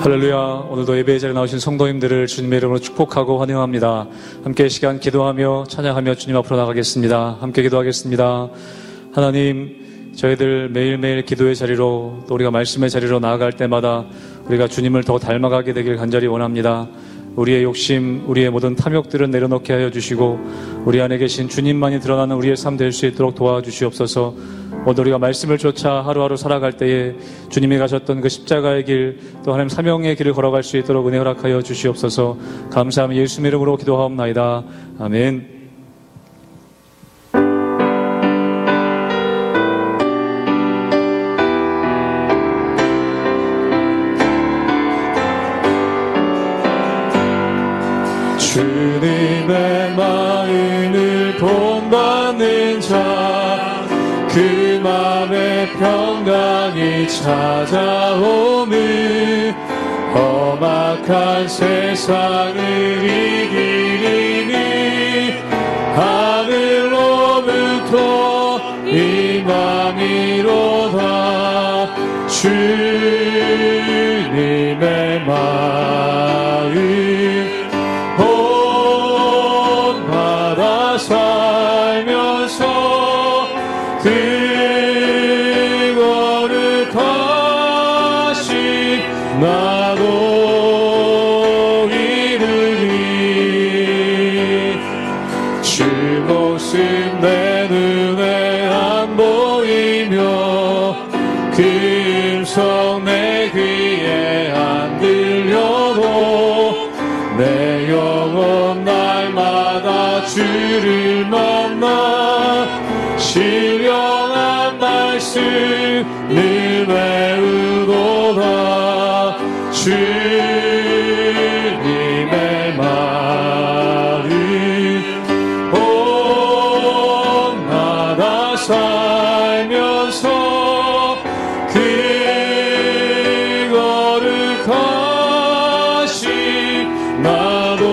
할렐루야. 오늘도 예배의 자리에 나오신 성도님들을 주님의 이름으로 축복하고 환영합니다. 함께 시간 기도하며 찬양하며 주님 앞으로 나가겠습니다. 함께 기도하겠습니다. 하나님, 저희들 매일매일 기도의 자리로 또 우리가 말씀의 자리로 나아갈 때마다 우리가 주님을 더 닮아가게 되길 간절히 원합니다. 우리의 욕심, 우리의 모든 탐욕들은 내려놓게 하여 주시고 우리 안에 계신 주님만이 드러나는 우리의 삶 될 수 있도록 도와주시옵소서. 오늘 우리가 말씀을 쫓아 하루하루 살아갈 때에 주님이 가셨던 그 십자가의 길, 또 하나님 사명의 길을 걸어갈 수 있도록 은혜 허락하여 주시옵소서. 감사하며 예수 이름으로 기도하옵나이다. 아멘. 주님의 마음을 본받는 자, 그 맘에 평강이 찾아오는 험악한 세상을 이기리니 하늘로부터 임함이로다. 주님의 마음 살면서 그 거룩하신 나도 이르리. 주 모습 내 눈에 안 보이며 그 음성 내 귀에 안 들려도 내 영혼 날마다 주를 만나 신령한 말씀을 외우도다. 주님의 마음 온마다 살면서 그 거룩하신 나도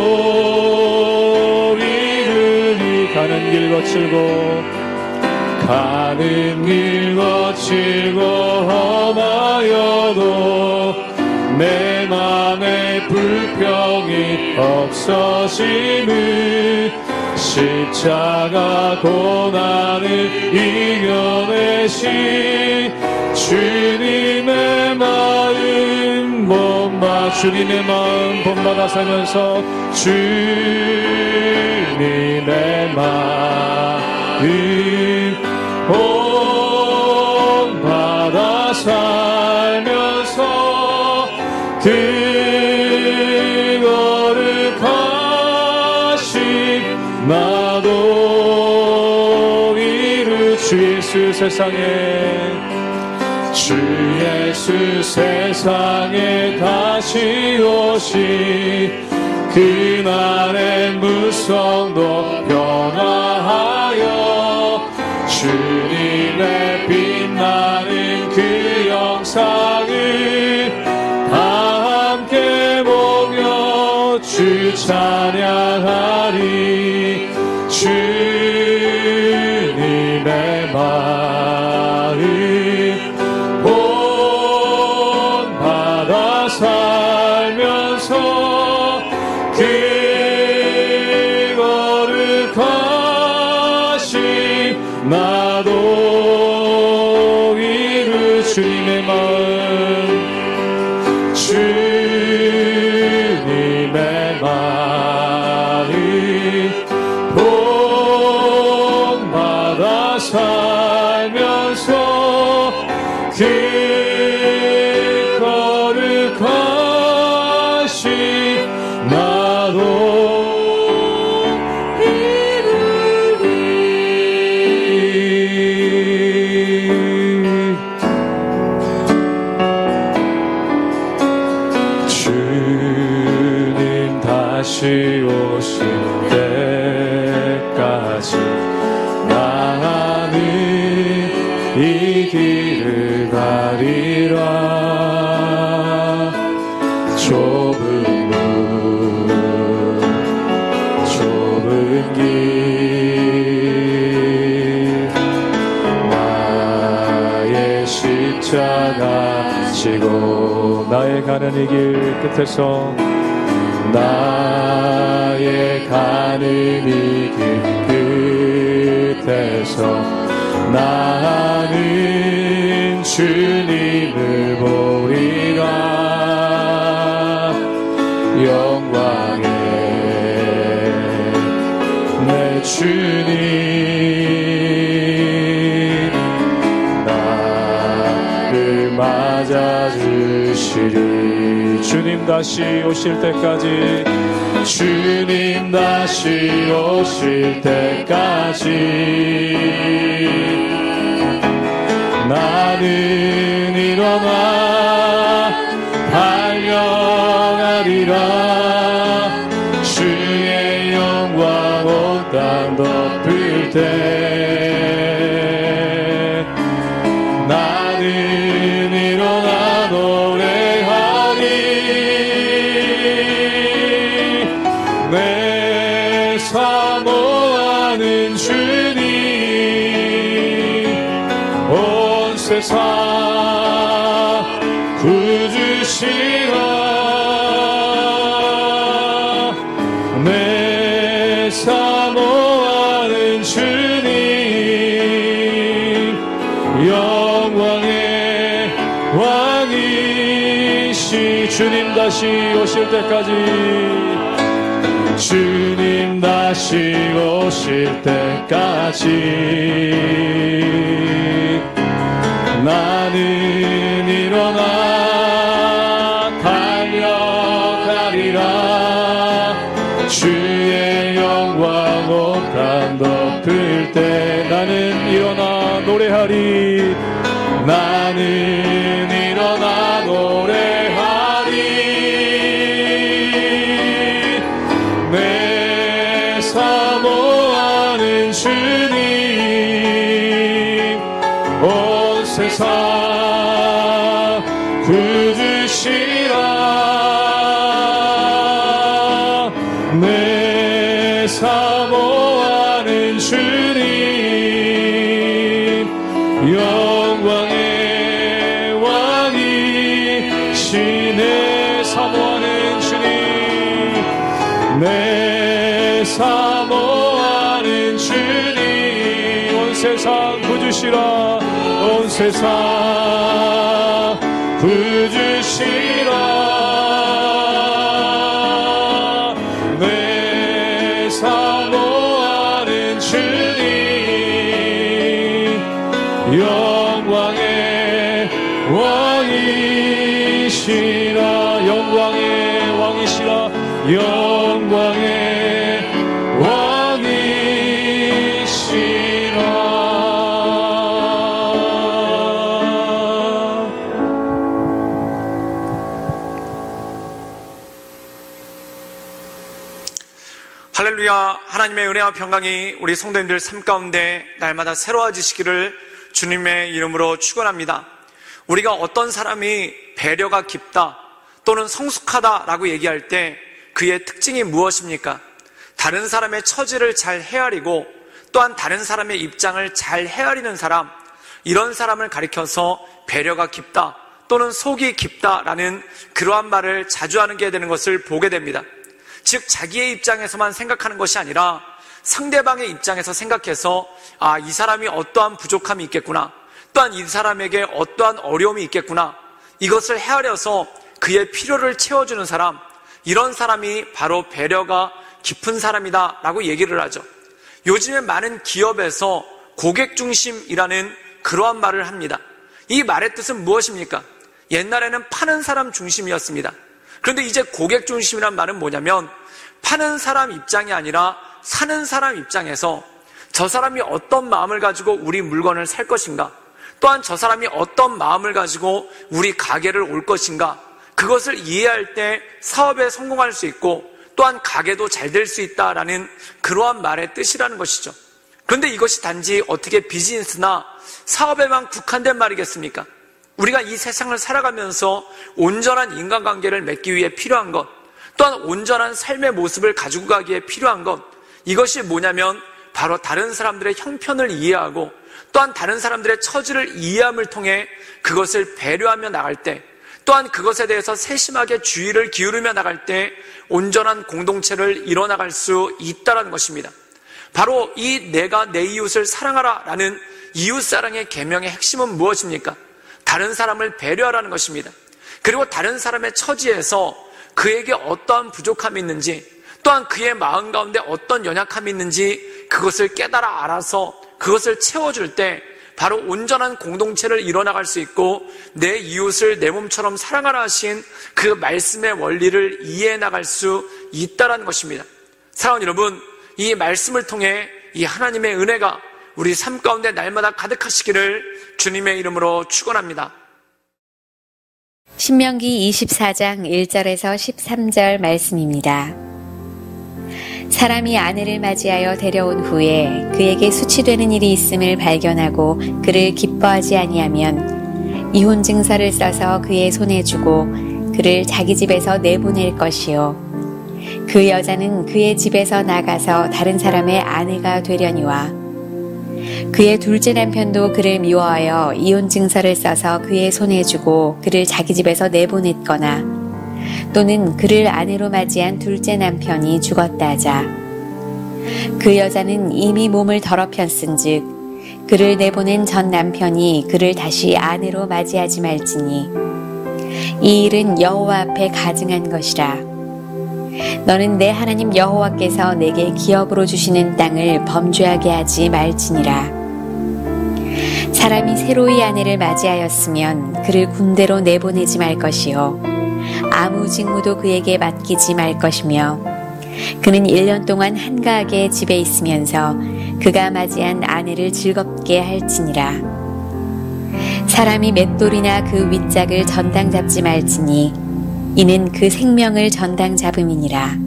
가는 길 거칠고 험하여도 내 맘에 불평이 없어짐을 십자가 고난을 이겨내신 주님의 마음 본받아 살면서 주님의 마음 본받아 살면서 그 거룩하신 나도 이루. 주 예수 세상에 다시 오시 그날의 무성도 변화하여 주님의 빛나는 그 영상을 다 함께 보며 주 찬양하리. 주님의 마음 본받아 살면서 그 거룩하신 나도 이루. 주님의 마음 주님의 마음 본받아 살면서 그 거룩하신 나도 다시 오실 때까지 나는 이 길을 가리라. 좁은 길 나의 십자가 지고 나의 가는 이 길 끝에서 나의 가는 이 길 끝에서 나는 주님을 보리라 영광의 내 주님 나를 맞아주시리 주님 다시 오실 때까지 주님 다시 오실 때까지 나는 일어나 달려가리라 주의 영광 온 땅 덮을 때 나는 일어나 노래하리 내 사모하는 주님 온 세상 구주시라 내 사모하는 주님 영광의 왕이시 주님 다시 오실 때까지 주님 다시 오실 때까지 나는 일어나 달려가리라 주의 영광 온 땅 덮을 때 나는 일어나 노래하리 나는 일어나 노래하리 내 사모하는 주님 온 세상 구주시라 내 사모하는 주님 영광의 왕이시네 사모하는 주님 내 사모하는 주님 온 세상 구주시라 온 세상 구주시라 내 사모하는 주님 영광의 왕이시라 영광의 왕이시라 영광의 왕이시라 할렐루야. 하나님의 은혜와 평강이 우리 성도님들 삶 가운데 날마다 새로워지시기를 주님의 이름으로 축원합니다. 우리가 어떤 사람이 배려가 깊다 또는 성숙하다라고 얘기할 때 그의 특징이 무엇입니까? 다른 사람의 처지를 잘 헤아리고 또한 다른 사람의 입장을 잘 헤아리는 사람, 이런 사람을 가리켜서 배려가 깊다 또는 속이 깊다라는 그러한 말을 자주 하는 게 되는 것을 보게 됩니다. 즉 자기의 입장에서만 생각하는 것이 아니라 상대방의 입장에서 생각해서 이 사람이 어떠한 부족함이 있겠구나, 또한 이 사람에게 어떠한 어려움이 있겠구나, 이것을 헤아려서 그의 필요를 채워주는 사람, 이런 사람이 바로 배려가 깊은 사람이다 라고 얘기를 하죠. 요즘에 많은 기업에서 고객 중심이라는 그러한 말을 합니다. 이 말의 뜻은 무엇입니까? 옛날에는 파는 사람 중심이었습니다. 그런데 이제 고객 중심이란 말은 뭐냐면 파는 사람 입장이 아니라 사는 사람 입장에서 저 사람이 어떤 마음을 가지고 우리 물건을 살 것인가, 또한 저 사람이 어떤 마음을 가지고 우리 가게를 올 것인가, 그것을 이해할 때 사업에 성공할 수 있고 또한 가게도 잘 될 수 있다라는 그러한 말의 뜻이라는 것이죠. 그런데 이것이 단지 어떻게 비즈니스나 사업에만 국한된 말이겠습니까? 우리가 이 세상을 살아가면서 온전한 인간관계를 맺기 위해 필요한 것, 또한 온전한 삶의 모습을 가지고 가기에 필요한 것, 이것이 뭐냐면 바로 다른 사람들의 형편을 이해하고 또한 다른 사람들의 처지를 이해함을 통해 그것을 배려하며 나갈 때, 또한 그것에 대해서 세심하게 주의를 기울이며 나갈 때 온전한 공동체를 이뤄나갈 수 있다는 것입니다. 바로 이 내가 내 이웃을 사랑하라 라는 이웃사랑의 계명의 핵심은 무엇입니까? 다른 사람을 배려하라는 것입니다. 그리고 다른 사람의 처지에서 그에게 어떠한 부족함이 있는지, 또한 그의 마음 가운데 어떤 연약함이 있는지 그것을 깨달아 알아서 그것을 채워줄 때 바로 온전한 공동체를 이뤄나갈 수 있고 내 이웃을 내 몸처럼 사랑하라 하신 그 말씀의 원리를 이해해 나갈 수 있다는 것입니다. 사랑하는 여러분, 이 말씀을 통해 이 하나님의 은혜가 우리 삶 가운데 날마다 가득하시기를 주님의 이름으로 축원합니다. 신명기 24장 1절에서 13절 말씀입니다. 사람이 아내를 맞이하여 데려온 후에 그에게 수치되는 일이 있음을 발견하고 그를 기뻐하지 아니하면 이혼 증서를 써서 그의 손에 주고 그를 자기 집에서 내보낼 것이요, 그 여자는 그의 집에서 나가서 다른 사람의 아내가 되려니와 그의 둘째 남편도 그를 미워하여 이혼 증서를 써서 그의 손에 주고 그를 자기 집에서 내보냈거나 또는 그를 아내로 맞이한 둘째 남편이 죽었다 하자 그 여자는 이미 몸을 더럽혔은즉 그를 내보낸 전 남편이 그를 다시 아내로 맞이하지 말지니 이 일은 여호와 앞에 가증한 것이라. 너는 내 하나님 여호와께서 내게 기업으로 주시는 땅을 범죄하게 하지 말지니라. 사람이 새로이 아내를 맞이하였으면 그를 군대로 내보내지 말 것이요, 아무 직무도 그에게 맡기지 말 것이며 그는 1년 동안 한가하게 집에 있으면서 그가 맞이한 아내를 즐겁게 할지니라. 사람이 맷돌이나 그 윗짝을 전당 잡지 말지니 이는 그 생명을 전당 잡음이니라.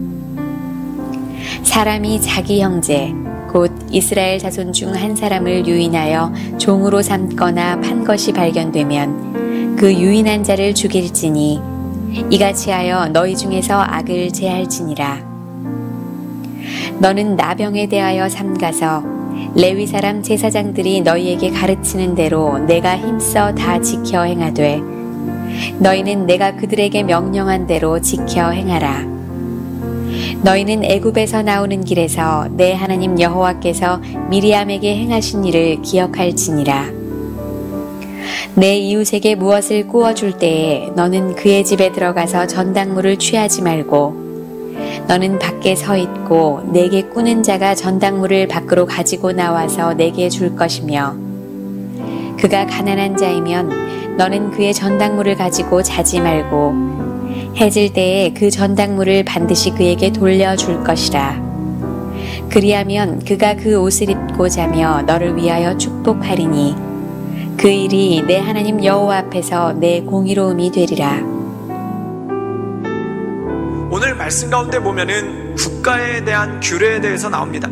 사람이 자기 형제 곧 이스라엘 자손 중 한 사람을 유인하여 종으로 삼거나 판 것이 발견되면 그 유인한 자를 죽일지니 이같이 하여 너희 중에서 악을 제할지니라. 너는 나병에 대하여 삼가서 레위 사람 제사장들이 너희에게 가르치는 대로 내가 힘써 다 지켜 행하되 너희는 내가 그들에게 명령한 대로 지켜 행하라. 너희는 애굽에서 나오는 길에서 내 하나님 여호와께서 미리암에게 행하신 일을 기억할지니라. 내 이웃에게 무엇을 구워줄 때에 너는 그의 집에 들어가서 전당물을 취하지 말고 너는 밖에 서 있고 내게 꾸는 자가 전당물을 밖으로 가지고 나와서 내게 줄 것이며 그가 가난한 자이면 너는 그의 전당물을 가지고 자지 말고 해질 때에 그 전당물을 반드시 그에게 돌려줄 것이라. 그리하면 그가 그 옷을 입고 자며 너를 위하여 축복하리니 그 일이 내 하나님 여호와 앞에서 내 공의로움이 되리라. 오늘 말씀 가운데 보면은 국가에 대한 규례에 대해서 나옵니다.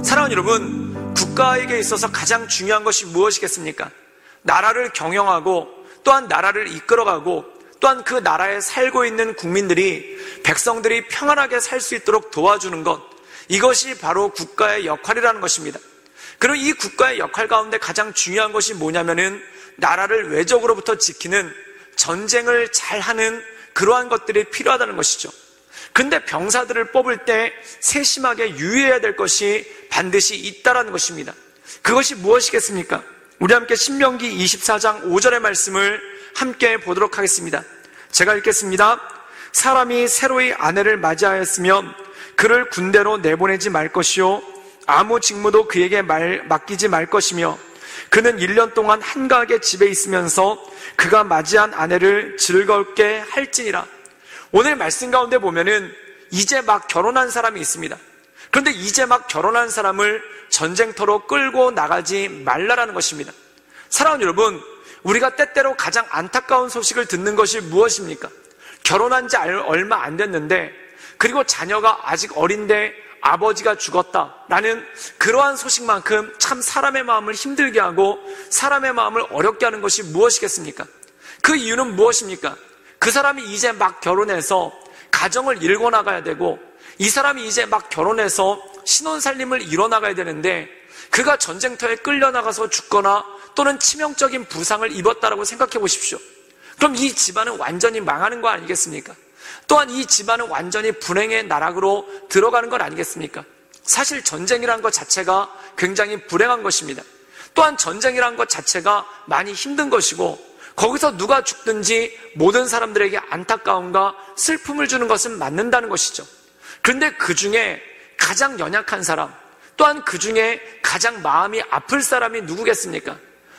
사랑하는 여러분, 국가에게 있어서 가장 중요한 것이 무엇이겠습니까? 나라를 경영하고 또한 나라를 이끌어가고 또한 그 나라에 살고 있는 국민들이, 백성들이 평안하게 살 수 있도록 도와주는 것, 이것이 바로 국가의 역할이라는 것입니다. 그리고 이 국가의 역할 가운데 가장 중요한 것이 뭐냐면은 나라를 외적으로부터 지키는, 전쟁을 잘하는 그러한 것들이 필요하다는 것이죠. 근데 병사들을 뽑을 때 세심하게 유의해야 될 것이 반드시 있다라는 것입니다. 그것이 무엇이겠습니까? 우리 함께 신명기 24장 5절의 말씀을 함께 보도록 하겠습니다. 제가 읽겠습니다. 사람이 새로이 아내를 맞이하였으면 그를 군대로 내보내지 말 것이요, 아무 직무도 그에게 맡기지 말 것이며 그는 1년 동안 한가하게 집에 있으면서 그가 맞이한 아내를 즐겁게 할지니라. 오늘 말씀 가운데 보면은 이제 막 결혼한 사람이 있습니다. 그런데 이제 막 결혼한 사람을 전쟁터로 끌고 나가지 말라라는 것입니다. 사랑하는 여러분, 우리가 때때로 가장 안타까운 소식을 듣는 것이 무엇입니까? 결혼한 지 얼마 안 됐는데, 그리고 자녀가 아직 어린데 아버지가 죽었다라는 그러한 소식만큼 참 사람의 마음을 힘들게 하고 사람의 마음을 어렵게 하는 것이 무엇이겠습니까? 그 이유는 무엇입니까? 그 사람이 이제 막 결혼해서 가정을 이끌고 나가야 되고, 이 사람이 이제 막 결혼해서 신혼살림을 이뤄나가야 되는데, 그가 전쟁터에 끌려나가서 죽거나 또는 치명적인 부상을 입었다라고 생각해 보십시오. 그럼 이 집안은 완전히 망하는 거 아니겠습니까? 또한 이 집안은 완전히 불행의 나락으로 들어가는 건 아니겠습니까? 사실 전쟁이라는 것 자체가 굉장히 불행한 것입니다. 또한 전쟁이라는 것 자체가 많이 힘든 것이고, 거기서 누가 죽든지 모든 사람들에게 안타까움과 슬픔을 주는 것은 맞는다는 것이죠. 그런데 그 중에 가장 연약한 사람, 또한 그 중에 가장 마음이 아플 사람이 누구겠습니까?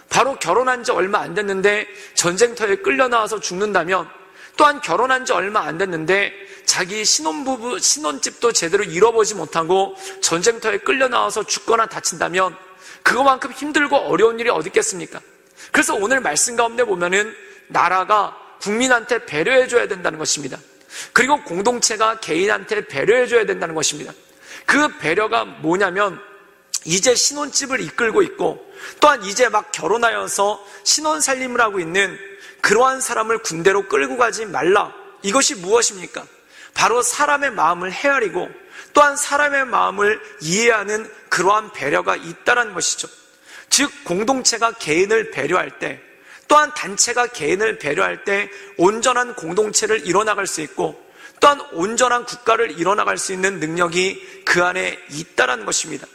바로 결혼한 지 얼마 안 됐는데 전쟁터에 끌려나와서 죽는다면, 또한 결혼한 지 얼마 안 됐는데 자기 신혼집도 제대로 잃어보지 못하고 전쟁터에 끌려나와서 죽거나 다친다면 그거만큼 힘들고 어려운 일이 어디 있겠습니까? 그래서 오늘 말씀 가운데 보면은 나라가 국민한테 배려해줘야 된다는 것입니다. 그리고 공동체가 개인한테 배려해줘야 된다는 것입니다. 그 배려가 뭐냐면, 이제 신혼집을 이끌고 있고 또한 이제 막 결혼하여서 신혼살림을 하고 있는 그러한 사람을 군대로 끌고 가지 말라. 이것이 무엇입니까? 바로 사람의 마음을 헤아리고 또한 사람의 마음을 이해하는 그러한 배려가 있다는 것이죠. 즉 공동체가 개인을 배려할 때, 또한 단체가 개인을 배려할 때 온전한 공동체를 이뤄나갈 수 있고, 또한 온전한 국가를 이뤄나갈 수 있는 능력이 그 안에 있다는 것입니다.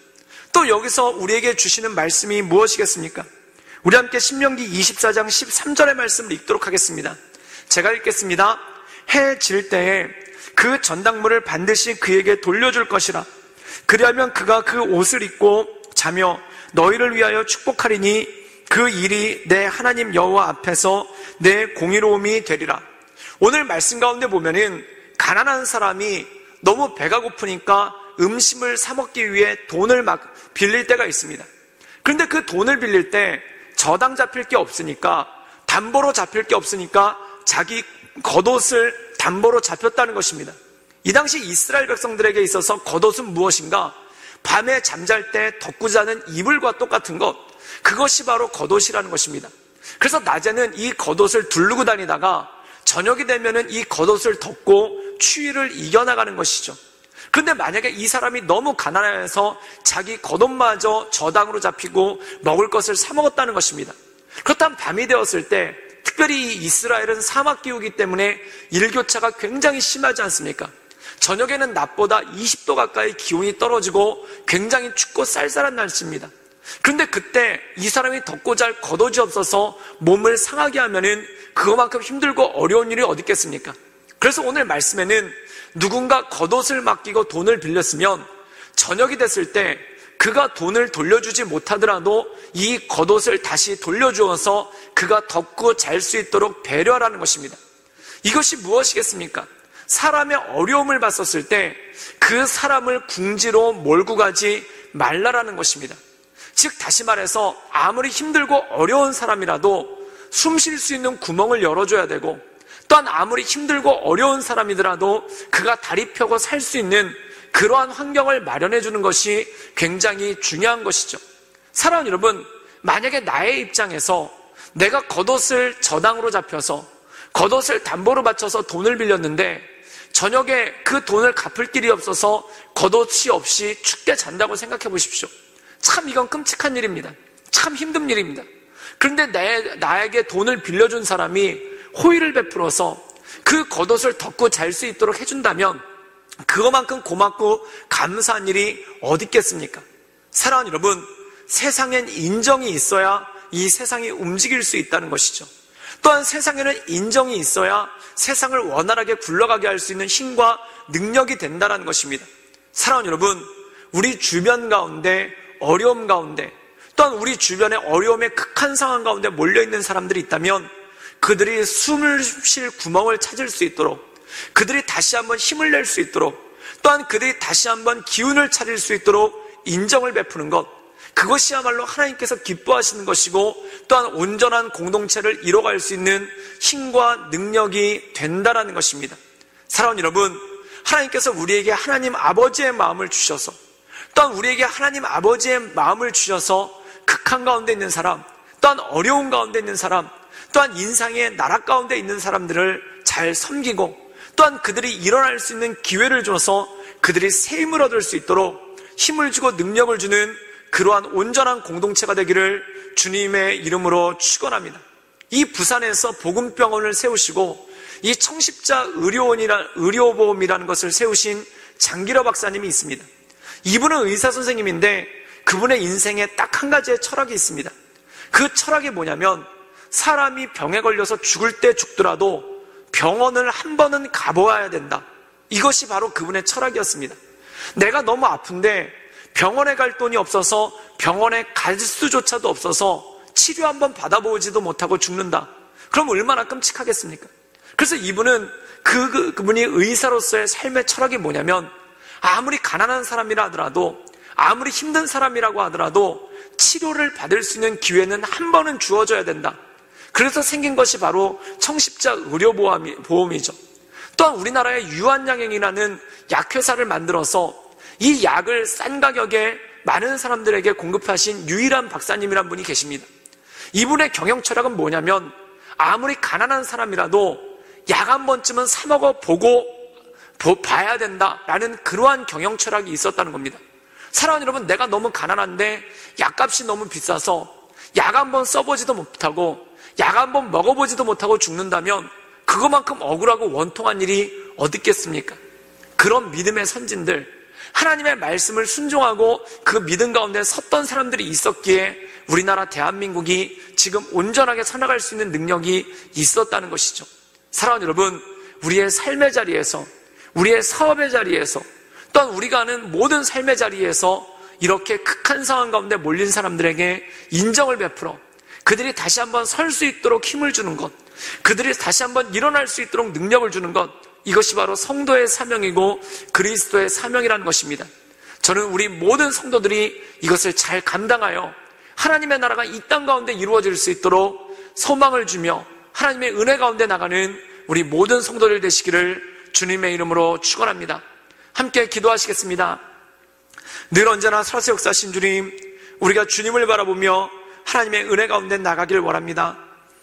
또 여기서 우리에게 주시는 말씀이 무엇이겠습니까? 우리 함께 신명기 24장 13절의 말씀을 읽도록 하겠습니다. 제가 읽겠습니다. 해 질 때에 그 전당물을 반드시 그에게 돌려줄 것이라. 그리하면 그가 그 옷을 입고 자며 너희를 위하여 축복하리니 그 일이 내 하나님 여호와 앞에서 내 공의로움이 되리라. 오늘 말씀 가운데 보면은 가난한 사람이 너무 배가 고프니까 음식을 사 먹기 위해 돈을 막 빌릴 때가 있습니다. 그런데 그 돈을 빌릴 때 저당 잡힐 게 없으니까, 담보로 잡힐 게 없으니까 자기 겉옷을 담보로 잡혔다는 것입니다. 이 당시 이스라엘 백성들에게 있어서 겉옷은 무엇인가? 밤에 잠잘 때 덮고 자는 이불과 똑같은 것, 그것이 바로 겉옷이라는 것입니다. 그래서 낮에는 이 겉옷을 두르고 다니다가 저녁이 되면은 이 겉옷을 덮고 추위를 이겨나가는 것이죠. 그런데 만약에 이 사람이 너무 가난해서 자기 겉옷마저 저당으로 잡히고 먹을 것을 사 먹었다는 것입니다. 그렇다면 밤이 되었을 때, 특별히 이 이스라엘은 사막기후이기 때문에 일교차가 굉장히 심하지 않습니까? 저녁에는 낮보다 20도 가까이 기온이 떨어지고 굉장히 춥고 쌀쌀한 날씨입니다. 그런데 그때 이 사람이 덮고 잘 겉옷이 없어서 몸을 상하게 하면은 그거만큼 힘들고 어려운 일이 어디 있겠습니까? 그래서 오늘 말씀에는 누군가 겉옷을 맡기고 돈을 빌렸으면 저녁이 됐을 때 그가 돈을 돌려주지 못하더라도 이 겉옷을 다시 돌려주어서 그가 덮고 잘 수 있도록 배려하라는 것입니다. 이것이 무엇이겠습니까? 사람의 어려움을 봤었을 때 그 사람을 궁지로 몰고 가지 말라라는 것입니다. 즉 다시 말해서 아무리 힘들고 어려운 사람이라도 숨 쉴 수 있는 구멍을 열어줘야 되고, 또한 아무리 힘들고 어려운 사람이더라도 그가 다리 펴고 살 수 있는 그러한 환경을 마련해 주는 것이 굉장히 중요한 것이죠. 사랑하는 여러분, 만약에 나의 입장에서 내가 겉옷을 저당으로 잡혀서 겉옷을 담보로 바쳐서 돈을 빌렸는데 저녁에 그 돈을 갚을 길이 없어서 겉옷이 없이 춥게 잔다고 생각해 보십시오. 참 이건 끔찍한 일입니다. 참 힘든 일입니다. 그런데 나에게 돈을 빌려준 사람이 호의를 베풀어서 그 겉옷을 덮고 잘 수 있도록 해준다면 그거만큼 고맙고 감사한 일이 어디 있겠습니까? 사랑하는 여러분, 세상엔 인정이 있어야 이 세상이 움직일 수 있다는 것이죠. 또한 세상에는 인정이 있어야 세상을 원활하게 굴러가게 할 수 있는 힘과 능력이 된다는 것입니다. 사랑하는 여러분, 우리 주변 가운데 어려움 가운데, 또한 우리 주변에 어려움의 극한 상황 가운데 몰려있는 사람들이 있다면 그들이 숨을 쉴 구멍을 찾을 수 있도록, 그들이 다시 한번 힘을 낼 수 있도록, 또한 그들이 다시 한번 기운을 차릴 수 있도록 인정을 베푸는 것, 그것이야말로 하나님께서 기뻐하시는 것이고 또한 온전한 공동체를 이뤄갈 수 있는 힘과 능력이 된다라는 것입니다. 사랑하는 여러분, 하나님께서 우리에게 하나님 아버지의 마음을 주셔서, 또한 우리에게 하나님 아버지의 마음을 주셔서 극한 가운데 있는 사람, 또한 어려운 가운데 있는 사람, 또한 인상의 나락 가운데 있는 사람들을 잘 섬기고, 또한 그들이 일어날 수 있는 기회를 줘서 그들이 새 힘을 얻을 수 있도록 힘을 주고 능력을 주는 그러한 온전한 공동체가 되기를 주님의 이름으로 축원합니다. 이 부산에서 복음병원을 세우시고 이 청십자 의료보험이라는 것을 세우신 장기러 박사님이 있습니다. 이분은 의사 선생님인데 그분의 인생에 딱 한 가지의 철학이 있습니다. 그 철학이 뭐냐면 사람이 병에 걸려서 죽을 때 죽더라도 병원을 한 번은 가보아야 된다. 이것이 바로 그분의 철학이었습니다. 내가 너무 아픈데 병원에 갈 돈이 없어서 병원에 갈 수조차도 없어서 치료 한번 받아보지도 못하고 죽는다. 그럼 얼마나 끔찍하겠습니까? 그래서 이분은 그분이 의사로서의 삶의 철학이 뭐냐면 아무리 가난한 사람이라 하더라도 아무리 힘든 사람이라고 하더라도 치료를 받을 수 있는 기회는 한 번은 주어져야 된다. 그래서 생긴 것이 바로 청십자 의료보험이죠. 또한 우리나라의 유한양행이라는 약회사를 만들어서 이 약을 싼 가격에 많은 사람들에게 공급하신 유일한 박사님이란 분이 계십니다. 이분의 경영 철학은 뭐냐면 아무리 가난한 사람이라도 약 한 번쯤은 사 먹어보고 봐야 된다라는 그러한 경영 철학이 있었다는 겁니다. 사랑하는 여러분, 내가 너무 가난한데 약값이 너무 비싸서 약 한 번 써보지도 못하고 약 한 번 먹어보지도 못하고 죽는다면 그것만큼 억울하고 원통한 일이 어디 있겠습니까? 그런 믿음의 선진들, 하나님의 말씀을 순종하고 그 믿음 가운데 섰던 사람들이 있었기에 우리나라 대한민국이 지금 온전하게 살아갈 수 있는 능력이 있었다는 것이죠. 사랑하는 여러분, 우리의 삶의 자리에서, 우리의 사업의 자리에서, 또한 우리가 하는 모든 삶의 자리에서 이렇게 극한 상황 가운데 몰린 사람들에게 인정을 베풀어 그들이 다시 한번 설 수 있도록 힘을 주는 것, 그들이 다시 한번 일어날 수 있도록 능력을 주는 것, 이것이 바로 성도의 사명이고 그리스도의 사명이라는 것입니다. 저는 우리 모든 성도들이 이것을 잘 감당하여 하나님의 나라가 이 땅 가운데 이루어질 수 있도록 소망을 주며 하나님의 은혜 가운데 나가는 우리 모든 성도들 되시기를 주님의 이름으로 축원합니다. 함께 기도하시겠습니다. 늘 언제나 살아서 역사하신 주님, 우리가 주님을 바라보며 하나님의 은혜 가운데 나가길 원합니다.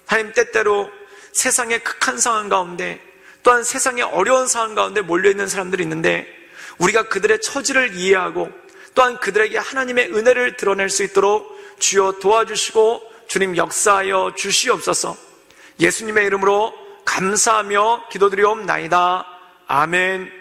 하나님, 때때로 세상의 극한 상황 가운데 또한 세상의 어려운 상황 가운데 몰려있는 사람들이 있는데 우리가 그들의 처지를 이해하고 또한 그들에게 하나님의 은혜를 드러낼 수 있도록 주여 도와주시고 주님 역사하여 주시옵소서. 예수님의 이름으로 감사하며 기도드리옵나이다. 아멘.